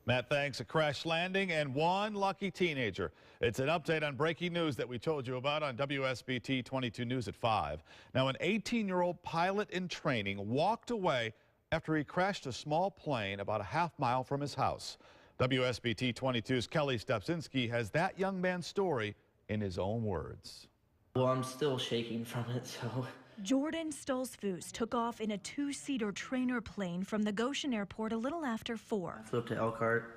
Matt, thanks. A crash landing and one lucky teenager. It's an update on breaking news that we told you about on WSBT-22 News at 5. Now, an 18-year-old pilot in training walked away after he crashed a small plane about a half-mile from his house. WSBT-22's Kelly Stepsinski has that young man's story in his own words. Well, I'm still shaking from it, so... Jordan Stolzfus took off in a two-seater trainer plane from the Goshen Airport a little after 4. I flew up to Elkhart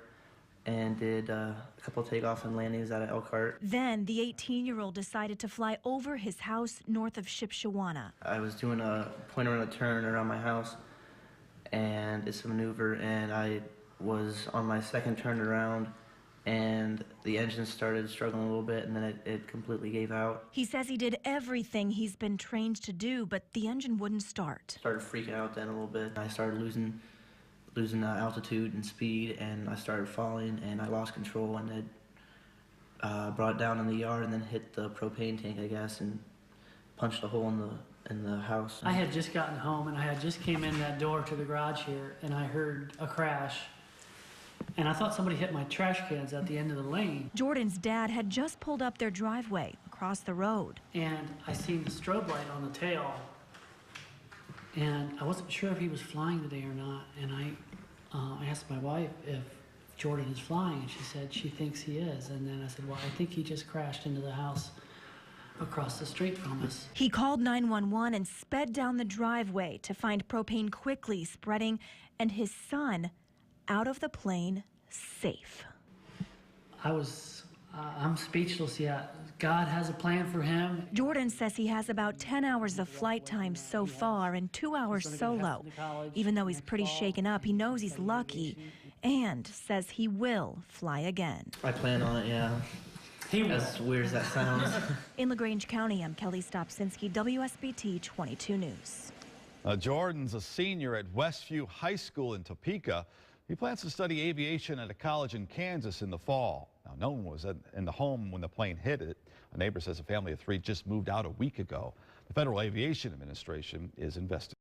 and did a couple takeoff and landings out of Elkhart. Then the 18-year-old decided to fly over his house north of Shipshewana. I was doing a point around a turn around my house, and it's a maneuver, and I was on my second turn around, and the engine started struggling a little bit, and then it completely gave out. He says he did everything he's been trained to do, but the engine wouldn't start. Started freaking out then a little bit. I started losing altitude and speed, and I started falling, and I lost control, and it brought it down in the yard, and then hit the propane tank, I guess, and punched a hole in the house. I had just gotten home, and I had just came in that door to the garage here, and I heard a crash. And I thought somebody hit my trash cans at the end of the lane. Jordan's dad had just pulled up their driveway across the road. And I seen the strobe light on the tail. And I wasn't sure if he was flying today or not. And I asked my wife if Jordan is flying, and she said she thinks he is. And then I said, well, I think he just crashed into the house across the street from us. He called 911 and sped down the driveway to find propane quickly spreading and his son out of the plane safe. I'm speechless yet. God has a plan for him. Jordan says he has about 10 hours of flight time so far and 2 hours solo. Even though he's pretty shaken up, he knows he's lucky and says he will fly again. I plan on it, yeah. As weird as that sounds. In LaGrange County, I'm Kelly Stopsinski, WSBT 22 News. Jordan's a senior at Westview High School in Topeka. He plans to study aviation at a college in Kansas in the fall. Now, no one was in the home when the plane hit it. A neighbor says a family of 3 just moved out a week ago. The Federal Aviation Administration is investigating.